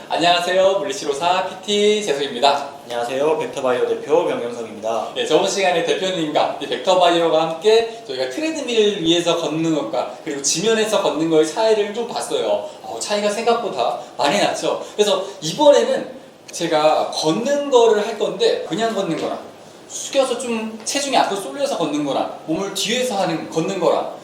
안녕하세요. 물리치료사 PT 재석입니다. 안녕하세요. 벡터바이오 대표 명경석입니다. 저번 시간에 대표님과 벡터바이오가 함께 저희가 트레드밀 위에서 걷는 것과 그리고 지면에서 걷는 거의 차이를 좀 봤어요. 차이가 생각보다 많이 났죠. 그래서 이번에는 제가 걷는 거를 할 건데 그냥 걷는 거랑 숙여서 좀 체중이 앞으로 쏠려서 걷는 거랑 몸을 뒤에서 걷는 거랑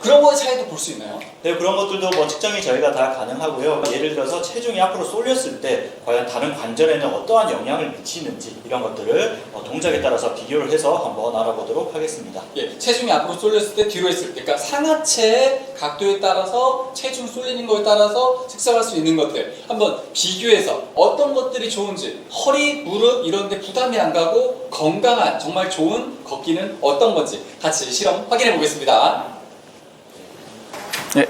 그런 거의 차이도 볼 수 있나요? 네, 그런 것들도 측정이 저희가 다 가능하고요. 예를 들어서 체중이 앞으로 쏠렸을 때 과연 다른 관절에는 어떠한 영향을 미치는지 이런 것들을 동작에 따라서 비교를 해서 한번 알아보도록 하겠습니다. 체중이 앞으로 쏠렸을 때 뒤로 했을 때, 그러니까 상하체의 각도에 따라서 체중 쏠리는 거에 따라서 측정할 수 있는 것들 한번 비교해서 어떤 것들이 좋은지, 허리, 무릎 이런 데 부담이 안 가고 건강한 정말 좋은 걷기는 어떤 건지 같이 실험 확인해 보겠습니다. 네.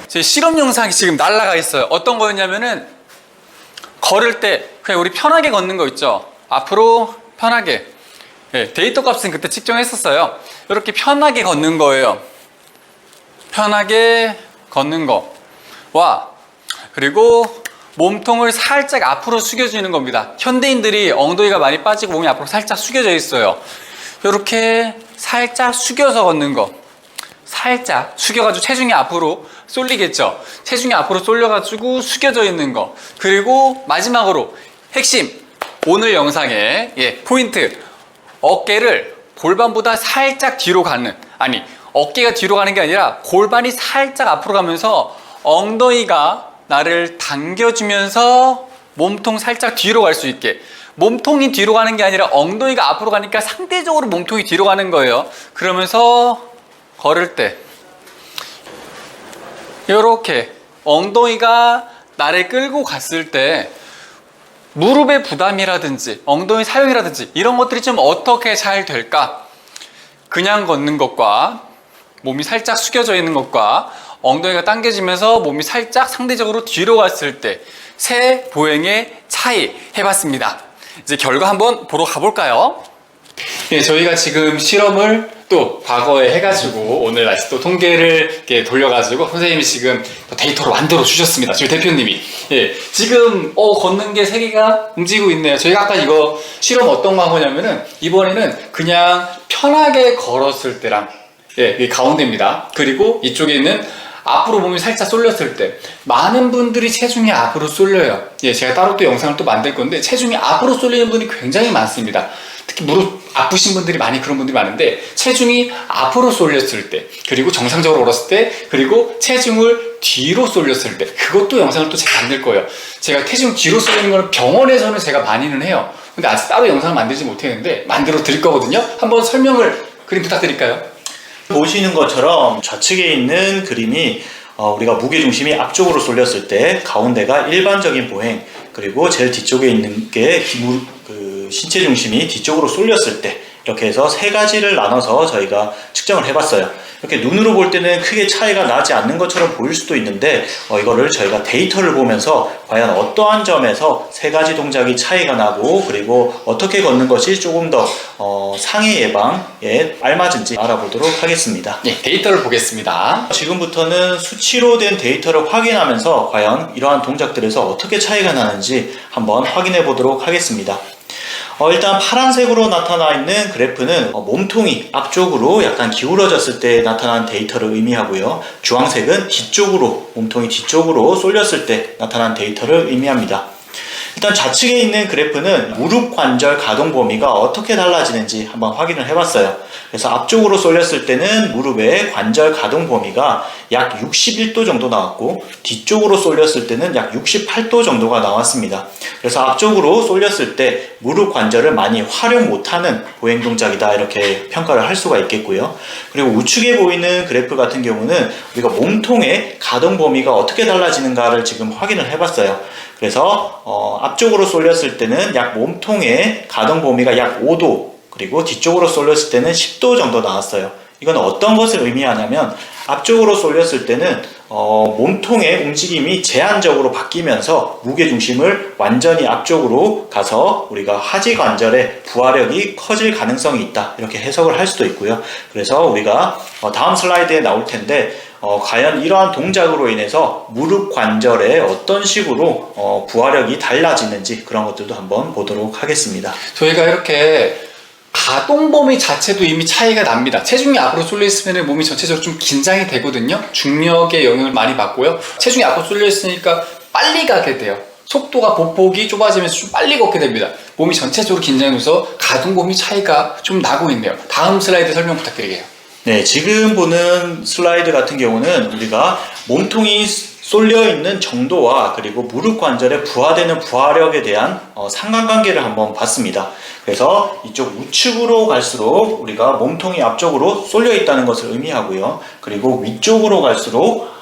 제 실험 영상이 지금 날라가 있어요. 어떤 거였냐면은 걸을 때 그냥 우리 편하게 걷는 거 있죠. 앞으로 편하게. 데이터 값은 그때 측정했었어요. 이렇게 편하게 걷는 거예요. 편하게 걷는 거와 그리고 몸통을 살짝 앞으로 숙여주는 겁니다. 현대인들이 엉덩이가 많이 빠지고 몸이 앞으로 살짝 숙여져 있어요. 이렇게 살짝 숙여서 걷는 거. 살짝 숙여가지고 체중이 앞으로 쏠리겠죠. 체중이 앞으로 쏠려가지고 숙여져 있는 거. 그리고 마지막으로 핵심, 오늘 영상의 포인트, 어깨를 골반보다 살짝 뒤로 가는, 아니 어깨가 뒤로 가는 게 아니라 골반이 살짝 앞으로 가면서 엉덩이가 나를 당겨주면서 몸통 살짝 뒤로 갈 수 있게. 몸통이 뒤로 가는 게 아니라 엉덩이가 앞으로 가니까 상대적으로 몸통이 뒤로 가는 거예요. 그러면서 걸을 때 이렇게 엉덩이가 나를 끌고 갔을 때 무릎의 부담이라든지 엉덩이 사용이라든지 이런 것들이 좀 어떻게 잘 될까? 그냥 걷는 것과 몸이 살짝 숙여져 있는 것과 엉덩이가 당겨지면서 몸이 살짝 상대적으로 뒤로 갔을 때 세 보행의 차이 해봤습니다. 이제 결과 한번 보러 가볼까요? 저희가 지금 실험을 또 과거에 해가지고 오늘 다시 또 통계를 이렇게 돌려가지고 선생님이 지금 데이터로 만들어 주셨습니다. 저희 대표님이. 지금 걷는 게 세 개가 움직이고 있네요. 저희가 아까 이거 실험 어떤 거 한 거냐면은 이번에는 그냥 편하게 걸었을 때랑 이 가운데입니다. 그리고 이쪽에 있는 앞으로 몸이 살짝 쏠렸을 때 많은 분들이 체중이 앞으로 쏠려요. 제가 따로 또 영상을 또 만들 건데 체중이 앞으로 쏠리는 분이 굉장히 많습니다. 특히 무릎 아프신 분들이 많이 그런 분들이 많은데 체중이 앞으로 쏠렸을 때 그리고 정상적으로 걸었을 때 그리고 체중을 뒤로 쏠렸을 때 그것도 영상을 또 제가 만들 거예요. 제가 체중 뒤로 쏠리는 거는 병원에서는 제가 많이는 해요. 근데 아직 따로 영상을 만들지 못했는데 만들어 드릴 거거든요. 한번 설명을 그림 부탁드릴까요? 보시는 것처럼 좌측에 있는 그림이 우리가 무게중심이 앞쪽으로 쏠렸을 때 가운데가 일반적인 보행, 그리고 제일 뒤쪽에 있는 게 신체 중심이 뒤쪽으로 쏠렸을 때 이렇게 해서 세 가지를 나눠서 저희가 측정을 해봤어요. 이렇게 눈으로 볼 때는 크게 차이가 나지 않는 것처럼 보일 수도 있는데 이거를 저희가 데이터를 보면서 과연 어떠한 점에서 세 가지 동작이 차이가 나고 그리고 어떻게 걷는 것이 조금 더 상해 예방에 알맞은지 알아보도록 하겠습니다. 데이터를 보겠습니다. 지금부터는 수치로 된 데이터를 확인하면서 과연 이러한 동작들에서 어떻게 차이가 나는지 한번 확인해 보도록 하겠습니다. 일단 파란색으로 나타나 있는 그래프는 몸통이 앞쪽으로 약간 기울어졌을 때 나타난 데이터를 의미하고요. 주황색은 뒤쪽으로, 몸통이 뒤쪽으로 쏠렸을 때 나타난 데이터를 의미합니다. 일단 좌측에 있는 그래프는 무릎 관절 가동 범위가 어떻게 달라지는지 한번 확인을 해봤어요. 그래서 앞쪽으로 쏠렸을 때는 무릎의 관절 가동 범위가 약 61도 정도 나왔고 뒤쪽으로 쏠렸을 때는 약 68도 정도가 나왔습니다. 그래서 앞쪽으로 쏠렸을 때 무릎 관절을 많이 활용 못하는 보행 동작이다 이렇게 평가를 할 수가 있겠고요. 그리고 우측에 보이는 그래프 같은 경우는 우리가 몸통의 가동 범위가 어떻게 달라지는가를 지금 확인을 해봤어요. 그래서 앞쪽으로 쏠렸을 때는 약 몸통의 가동 범위가 약 5도, 그리고 뒤쪽으로 쏠렸을 때는 10도 정도 나왔어요. 이건 어떤 것을 의미하냐면 앞쪽으로 쏠렸을 때는 몸통의 움직임이 제한적으로 바뀌면서 무게중심을 완전히 앞쪽으로 가서 우리가 하지 관절의 부하력이 커질 가능성이 있다, 이렇게 해석을 할 수도 있고요. 그래서 우리가 다음 슬라이드에 나올 텐데 과연 이러한 동작으로 인해서 무릎 관절에 어떤 식으로 부하력이 달라지는지 그런 것들도 한번 보도록 하겠습니다. 저희가 이렇게 가동 범위 자체도 이미 차이가 납니다. 체중이 앞으로 쏠려 있으면 몸이 전체적으로 좀 긴장이 되거든요. 중력의 영향을 많이 받고요. 체중이 앞으로 쏠려 있으니까 빨리 가게 돼요. 속도가 보폭이 좁아지면서 좀 빨리 걷게 됩니다. 몸이 전체적으로 긴장해서 가동 범위 차이가 좀 나고 있네요. 다음 슬라이드 설명 부탁드릴게요. 네, 지금 보는 슬라이드 같은 경우는 우리가 몸통이 쏠려 있는 정도와 그리고 무릎 관절에 부하되는 부하력에 대한 상관관계를 한번 봤습니다. 그래서 이쪽 우측으로 갈수록 우리가 몸통이 앞쪽으로 쏠려 있다는 것을 의미하고요. 그리고 위쪽으로 갈수록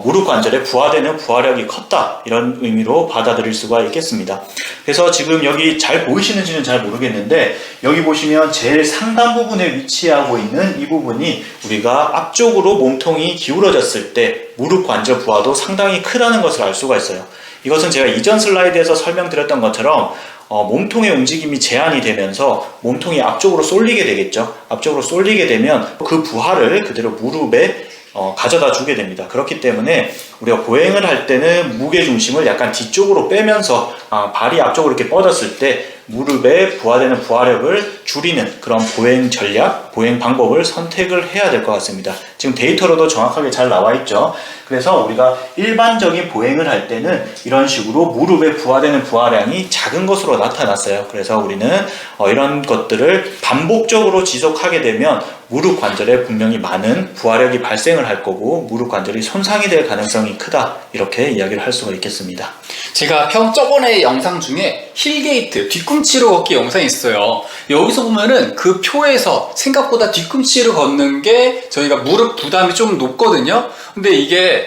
무릎 관절에 부하되는 부하력이 컸다, 이런 의미로 받아들일 수가 있겠습니다. 그래서 지금 여기 잘 보이시는지는 잘 모르겠는데, 여기 보시면 제일 상단 부분에 위치하고 있는 이 부분이 우리가 앞쪽으로 몸통이 기울어졌을 때 무릎 관절 부하도 상당히 크다는 것을 알 수가 있어요. 이것은 제가 이전 슬라이드에서 설명드렸던 것처럼 몸통의 움직임이 제한이 되면서 몸통이 앞쪽으로 쏠리게 되겠죠. 앞쪽으로 쏠리게 되면 그 부하를 그대로 무릎에 가져다 주게 됩니다. 그렇기 때문에 우리가 보행을 할 때는 무게중심을 약간 뒤쪽으로 빼면서 발이 앞쪽으로 이렇게 뻗었을 때 무릎에 부하되는 부하력을 줄이는 그런 보행 전략, 보행 방법을 선택을 해야 될 것 같습니다. 지금 데이터로도 정확하게 잘 나와 있죠. 그래서 우리가 일반적인 보행을 할 때는 이런 식으로 무릎에 부하되는 부하량이 작은 것으로 나타났어요. 그래서 우리는 이런 것들을 반복적으로 지속하게 되면 무릎 관절에 분명히 많은 부하력이 발생을 할 거고 무릎 관절이 손상이 될 가능성이 크다, 이렇게 이야기를 할 수가 있겠습니다. 제가 저번에 영상 중에 힐게이트, 뒤꿈치로 걷기 영상이 있어요. 여기서 보면은 그 표에서 생각보다 뒤꿈치로 걷는 게 저희가 무릎 부담이 좀 높거든요. 근데 이게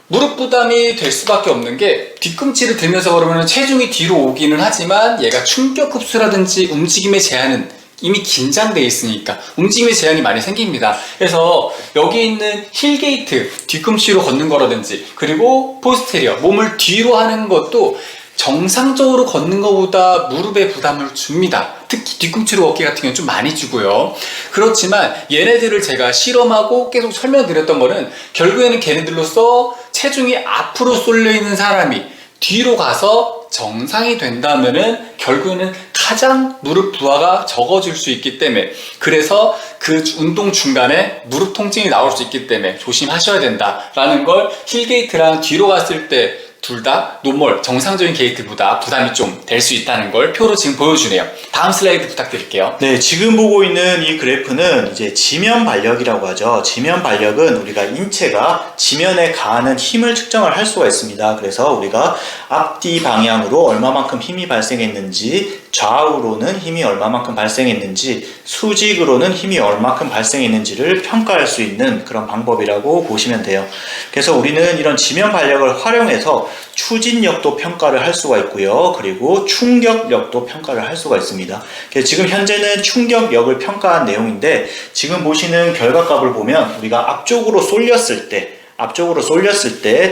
무릎 부담이 될 수밖에 없는 게 뒤꿈치를 들면서 걸으면 체중이 뒤로 오기는 하지만 얘가 충격 흡수라든지 움직임의 제한은 이미 긴장돼 있으니까 움직임의 제한이 많이 생깁니다. 그래서 여기 있는 힐게이트, 뒤꿈치로 걷는 거라든지 그리고 포스테리어, 몸을 뒤로 하는 것도 정상적으로 걷는 것보다 무릎에 부담을 줍니다. 특히 뒤꿈치로 걷기 같은 경우는 좀 많이 주고요. 그렇지만 얘네들을 제가 실험하고 계속 설명드렸던 거는 결국에는 걔네들로서 체중이 앞으로 쏠려 있는 사람이 뒤로 가서 정상이 된다면은 결국에는 가장 무릎 부하가 적어질 수 있기 때문에, 그래서 그 운동 중간에 무릎 통증이 나올 수 있기 때문에 조심하셔야 된다라는 걸 힐게이트랑 뒤로 갔을 때 둘 다 노멀, 정상적인 게이트보다 부담이 좀 될 수 있다는 걸 표로 지금 보여주네요. 다음 슬라이드 부탁드릴게요. 네, 지금 보고 있는 이 그래프는 이제 지면 발력이라고 하죠. 지면 발력은 우리가 인체가 지면에 가하는 힘을 측정을 할 수가 있습니다. 그래서 우리가 앞뒤 방향으로 얼마만큼 힘이 발생했는지, 좌우로는 힘이 얼마만큼 발생했는지, 수직으로는 힘이 얼마만큼 발생했는지를 평가할 수 있는 그런 방법이라고 보시면 돼요. 그래서 우리는 이런 지면 발력을 활용해서 추진력도 평가를 할 수가 있고요. 그리고 충격력도 평가를 할 수가 있습니다. 그래서 지금 현재는 충격력을 평가한 내용인데, 지금 보시는 결과값을 보면 우리가 앞쪽으로 쏠렸을 때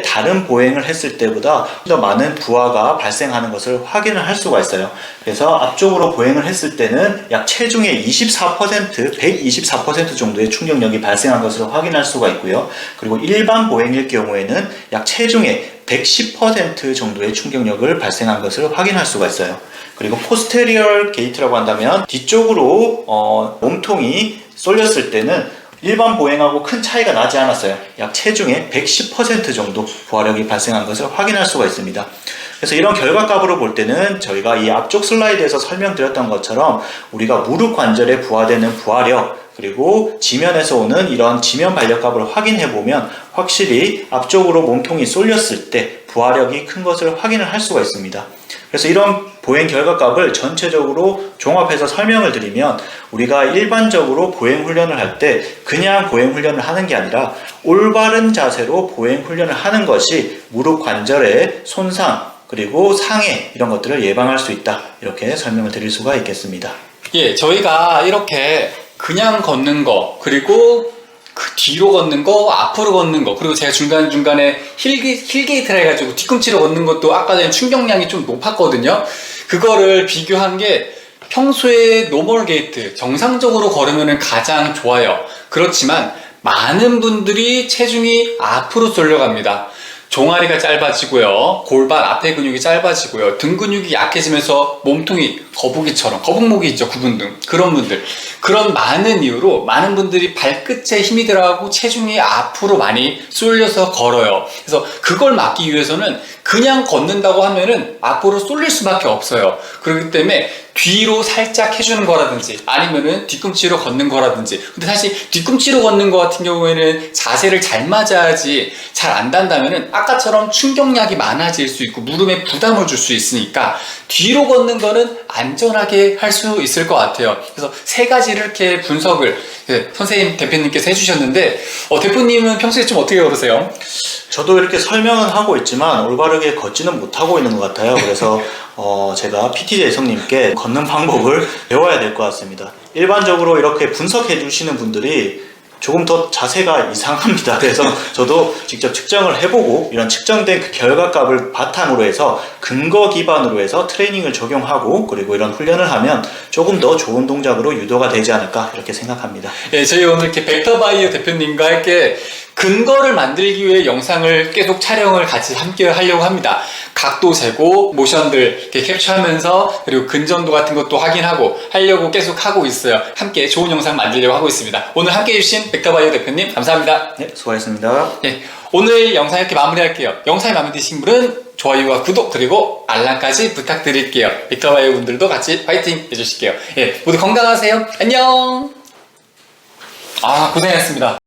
다른 보행을 했을 때보다 더 많은 부하가 발생하는 것을 확인을 할 수가 있어요. 그래서 앞쪽으로 보행을 했을 때는 약 체중의 124% 정도의 충격력이 발생한 것을 확인할 수가 있고요. 그리고 일반 보행일 경우에는 약 체중의 110% 정도의 충격력을 발생한 것을 확인할 수가 있어요. 그리고 포스테리얼 게이트라고 한다면 뒤쪽으로 몸통이 쏠렸을 때는 일반 보행하고 큰 차이가 나지 않았어요. 약 체중의 110% 정도 부하력이 발생한 것을 확인할 수가 있습니다. 그래서 이런 결과값으로 볼 때는 저희가 이 앞쪽 슬라이드에서 설명드렸던 것처럼 우리가 무릎 관절에 부하되는 부하력, 그리고 지면에서 오는 이런 지면 발력값을 확인해 보면 확실히 앞쪽으로 몸통이 쏠렸을 때 부하력이 큰 것을 확인을 할 수가 있습니다. 그래서 이런 보행 결과값을 전체적으로 종합해서 설명을 드리면, 우리가 일반적으로 보행 훈련을 할 때 그냥 보행 훈련을 하는 게 아니라 올바른 자세로 보행 훈련을 하는 것이 무릎 관절의 손상 그리고 상해, 이런 것들을 예방할 수 있다, 이렇게 설명을 드릴 수가 있겠습니다. 예, 저희가 이렇게 그냥 걷는 거, 그리고 그 뒤로 걷는 거, 앞으로 걷는 거, 그리고 제가 중간중간에 힐게이트라 해가지고 뒤꿈치로 걷는 것도 아까 전에 충격량이 좀 높았거든요. 그거를 비교한 게 평소에 노멀 게이트, 정상적으로 걸으면 가장 좋아요. 그렇지만 많은 분들이 체중이 앞으로 쏠려갑니다. 종아리가 짧아지고요, 골반 앞에 근육이 짧아지고요, 등 근육이 약해지면서 몸통이 거북이처럼, 거북목이 있죠, 구분등, 그런 분들, 그런 많은 이유로 많은 분들이 발끝에 힘이 들어가고 체중이 앞으로 많이 쏠려서 걸어요. 그래서 그걸 막기 위해서는 그냥 걷는다고 하면은 앞으로 쏠릴 수밖에 없어요. 그렇기 때문에 뒤로 살짝 해주는 거라든지 아니면은 뒤꿈치로 걷는 거라든지. 근데 사실 뒤꿈치로 걷는 거 같은 경우에는 자세를 잘 맞아야지 잘 안 단다면은 아까처럼 충격량이 많아질 수 있고 무릎에 부담을 줄 수 있으니까 뒤로 걷는 거는 안전하게 할 수 있을 것 같아요. 그래서 세 가지를 이렇게 분석을 선생님 대표님께서 해주셨는데 대표님은 평소에 좀 어떻게 걸으세요? 저도 이렇게 설명은 하고 있지만 올바르게 걷지는 못하고 있는 것 같아요. 그래서 제가 PT 재성님께 걷는 방법을 배워야 될 것 같습니다. 일반적으로 이렇게 분석해 주시는 분들이 조금 더 자세가 이상합니다. 그래서 저도 직접 측정을 해보고 이런 측정된 그 결과값을 바탕으로 해서 근거 기반으로 해서 트레이닝을 적용하고 그리고 이런 훈련을 하면 조금 더 좋은 동작으로 유도가 되지 않을까 이렇게 생각합니다. 네, 저희 오늘 이렇게 벡터바이오 대표님과 함께 근거를 만들기 위해 영상을 계속 촬영을 같이 함께 하려고 합니다. 각도 재고, 모션들 이렇게 캡처하면서 그리고 근전도 같은 것도 확인하고 하려고 계속 하고 있어요. 함께 좋은 영상 만들려고 하고 있습니다. 오늘 함께 해주신 벡터바이오 대표님 감사합니다. 네, 수고하셨습니다. 네, 오늘 영상 이렇게 마무리할게요. 영상이 마음에 드신 분은 좋아요와 구독 그리고 알람까지 부탁드릴게요. 벡터바이오 분들도 같이 파이팅 해주실게요. 예, 모두 건강하세요. 안녕. 고생하셨습니다.